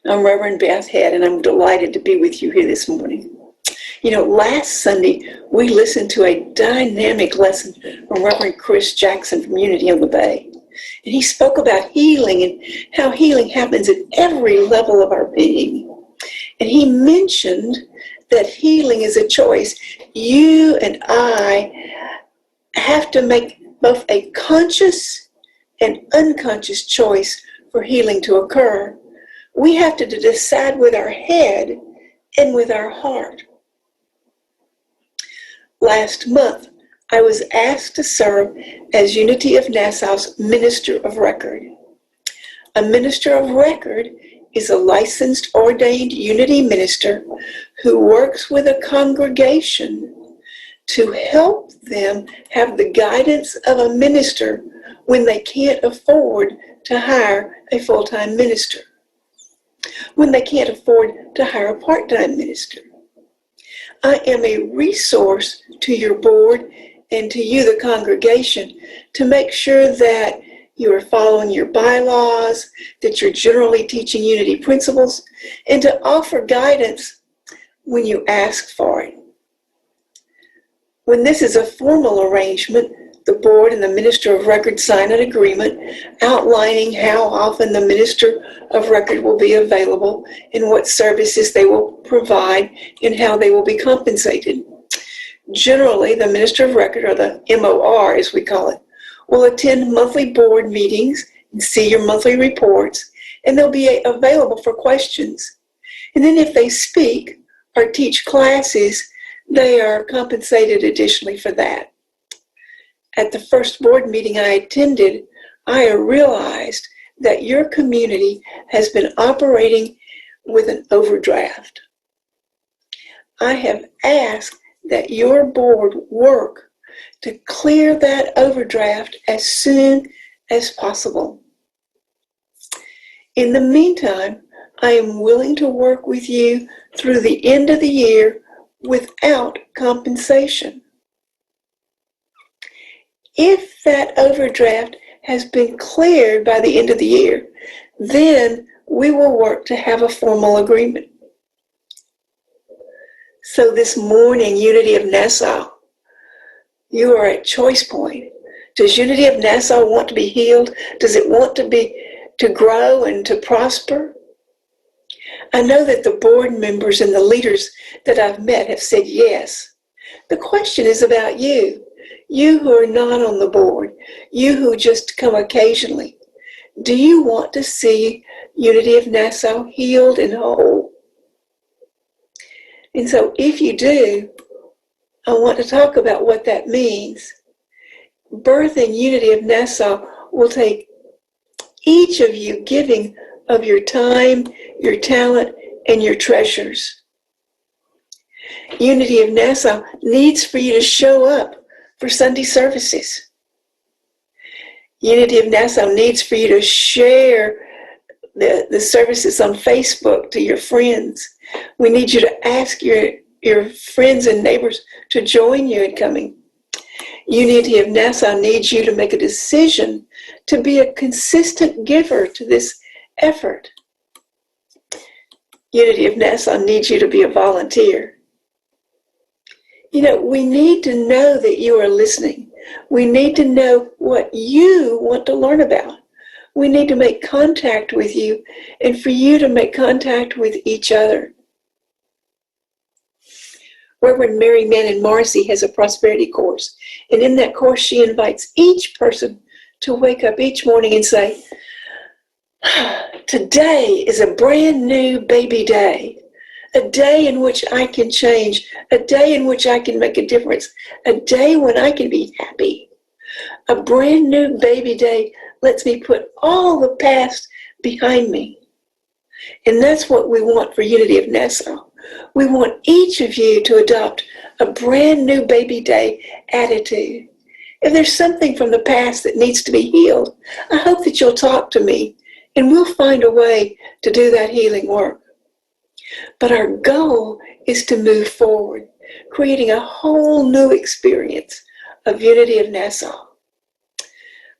I'm Reverend Beth Head, and I'm delighted to be with you here this morning. You know, last Sunday, we listened to a dynamic lesson from Reverend Chris Jackson from Unity on the Bay. And he spoke about healing and how healing happens at every level of our being. And he mentioned that healing is a choice. You and I have to make both a conscious and unconscious choice for healing to occur. We have to decide with our head and with our heart. Last month, I was asked to serve as Unity of Nassau's Minister of Record. A Minister of Record is a licensed, ordained Unity minister who works with a congregation to help them have the guidance of a minister when they can't afford to hire a full-time minister, when they can't afford to hire a part-time minister. I am a resource to your board and to you, the congregation, to make sure that you are following your bylaws, that you're generally teaching Unity principles, and to offer guidance when you ask for it. When this is a formal arrangement, the board and the Minister of Record sign an agreement outlining how often the Minister of Record will be available and what services they will provide and how they will be compensated. Generally, the Minister of Record, or the MOR as we call it, will attend monthly board meetings and see your monthly reports, and they'll be available for questions. And then if they speak or teach classes, they are compensated additionally for that. At the first board meeting I attended, I realized that your community has been operating with an overdraft. I have asked that your board work to clear that overdraft as soon as possible. In the meantime, I am willing to work with you through the end of the year without compensation. If that overdraft has been cleared by the end of the year, then we will work to have a formal agreement. So this morning, Unity of Nassau, you are at choice point. Does Unity of Nassau want to be healed? Does it want to grow and to prosper? I know that the board members and the leaders that I've met have said yes. The question is about you. You who are not on the board, you who just come occasionally. Do you want to see Unity of Nassau healed and whole? And so if you do, I want to talk about what that means. Birthing Unity of Nassau will take each of you giving of your time, your talent, and your treasures. Unity of Nassau needs for you to show up for Sunday services. Unity of Nassau needs for you to share the services on Facebook to your friends. We need you to ask your friends and neighbors to join you in coming. Unity of Nassau needs you to make a decision to be a consistent giver to this effort. Unity of Nassau needs you to be a volunteer. You know, we need to know that you are listening. We need to know what you want to learn about. We need to make contact with you and for you to make contact with each other. Reverend Mary Mann Marcy has a prosperity course. And in that course, she invites each person to wake up each morning and say, today is a brand new baby day. A day in which I can change, a day in which I can make a difference, a day when I can be happy. A brand new baby day lets me put all the past behind me. And that's what we want for Unity of Nassau. We want each of you to adopt a brand new baby day attitude. If there's something from the past that needs to be healed, I hope that you'll talk to me and we'll find a way to do that healing work. But our goal is to move forward, creating a whole new experience of Unity of Nassau.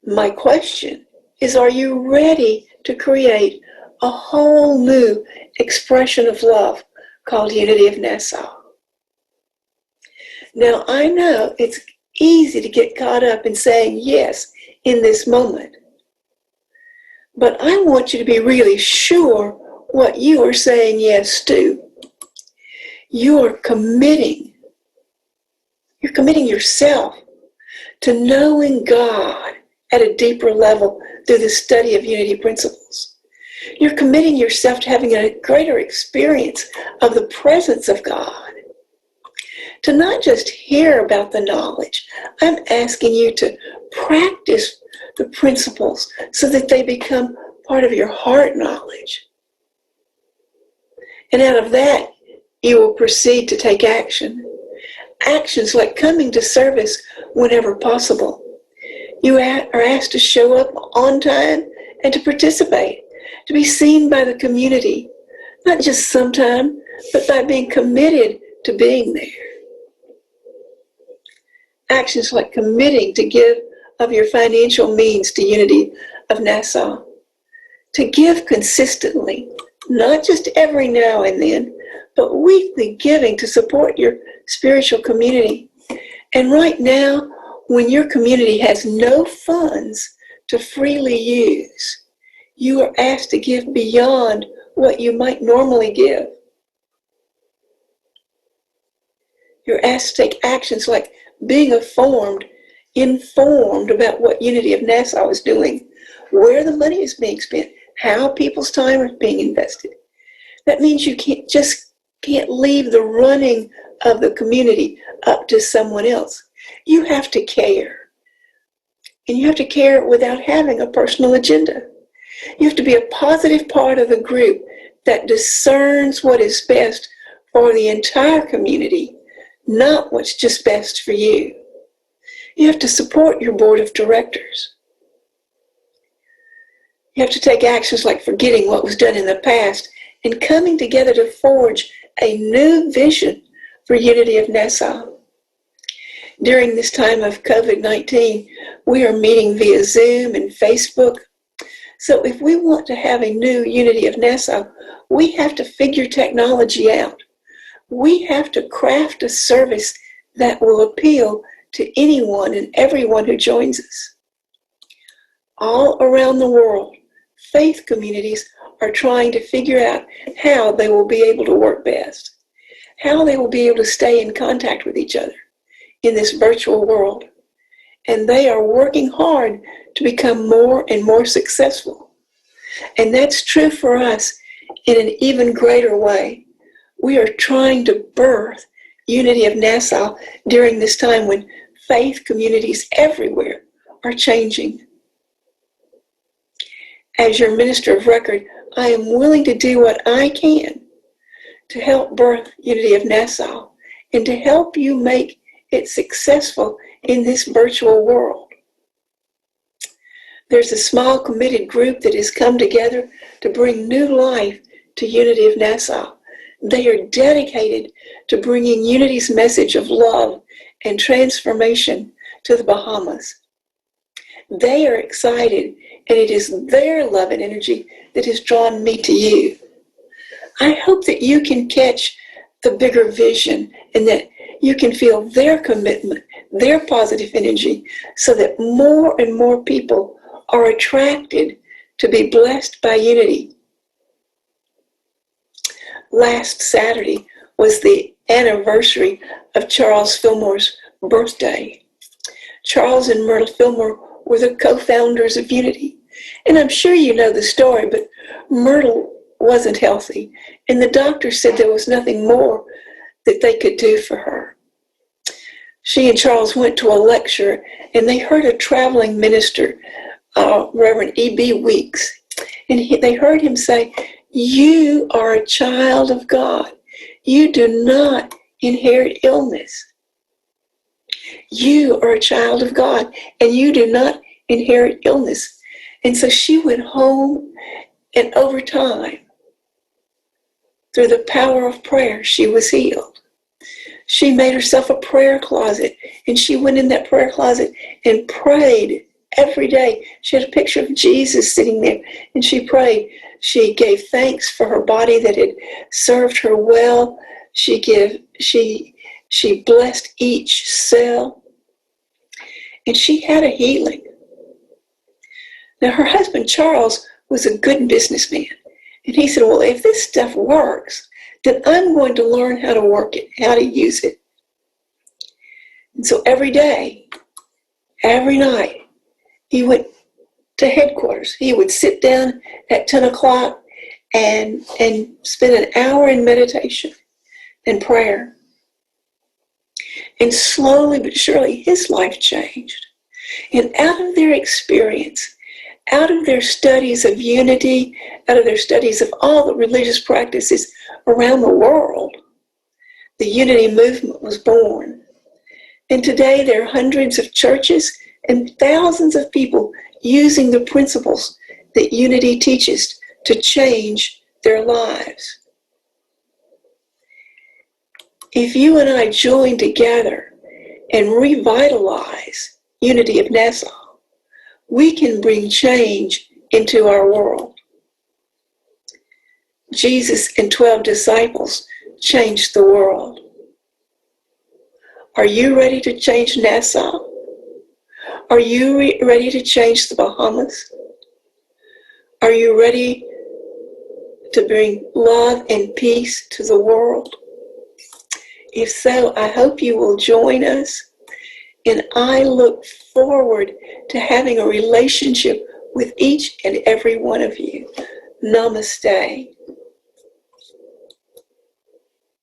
My question is, are you ready to create a whole new expression of love called Unity of Nassau. Now, I know it's easy to get caught up in saying yes in this moment, but I want you to be really sure what you are saying yes to. You are committing. You're committing yourself to knowing God at a deeper level through the study of unity principles. You're committing yourself to having a greater experience of the presence of God. To not just hear about the knowledge, I'm asking you to practice the principles so that they become part of your heart knowledge. And out of that, you will proceed to take action. Actions like coming to service whenever possible. You are asked to show up on time and to participate, to be seen by the community, not just sometime, but by being committed to being there. Actions like committing to give of your financial means to Unity of Nassau, to give consistently, not just every now and then, but weekly giving to support your spiritual community. And right now, when your community has no funds to freely use, you are asked to give beyond what you might normally give. You're asked to take actions like being informed about what Unity of Nassau is doing, where the money is being spent, how people's time is being invested. That means you can't leave the running of the community up to someone else. You have to care. And you have to care without having a personal agenda. You have to be a positive part of the group that discerns what is best for the entire community, not what's just best for you. You have to support your board of directors. You have to take actions like forgetting what was done in the past and coming together to forge a new vision for Unity of Nassau. During this time of COVID-19, we are meeting via Zoom and Facebook. So if we want to have a new Unity of Nassau, we have to figure technology out. We have to craft a service that will appeal to anyone and everyone who joins us. All around the world, faith communities are trying to figure out how they will be able to work best, how they will be able to stay in contact with each other in this virtual world. And they are working hard to become more and more successful. And that's true for us in an even greater way. We are trying to birth Unity of Nassau during this time when faith communities everywhere are changing. As your minister of record, I am willing to do what I can to help birth Unity of Nassau and to help you make it successful in this virtual world. There's a small committed group that has come together to bring new life to Unity of Nassau. They are dedicated to bringing Unity's message of love and transformation to the Bahamas. They are excited, and it is their love and energy that has drawn me to you. I hope that you can catch the bigger vision and that you can feel their commitment, their positive energy, so that more and more people are attracted to be blessed by Unity. Last Saturday was the anniversary of Charles Fillmore's birthday. Charles and Myrtle Fillmore were the co-founders of Unity. And I'm sure you know the story, but Myrtle wasn't healthy, and the doctor said there was nothing more that they could do for her. She and Charles went to a lecture, and they heard a traveling minister, Reverend E.B. Weeks, and they heard him say, "You are a child of God. You do not inherit illness. You are a child of God, and you do not inherit illness." And so she went home, and over time, through the power of prayer, she was healed. She made herself a prayer closet, and she went in that prayer closet and prayed every day. She had a picture of Jesus sitting there, and she prayed. She gave thanks for her body that had served her well. She blessed each cell, and she had a healing. Now, her husband, Charles, was a good businessman, and he said, well, if this stuff works, then I'm going to learn how to work it, how to use it. And so every day, every night, he went to headquarters. He would sit down at 10 o'clock and spend an hour in meditation and prayer. And slowly but surely, his life changed. And out of their experience, out of their studies of unity, out of their studies of all the religious practices around the world, the unity movement was born. And today there are hundreds of churches and thousands of people using the principles that unity teaches to change their lives. If you and I join together and revitalize Unity of Nassau, we can bring change into our world. Jesus and 12 disciples changed the world. Are you ready to change Nassau? Are you ready to change the Bahamas? Are you ready to bring love and peace to the world? If so, I hope you will join us, and I look forward to having a relationship with each and every one of you. Namaste.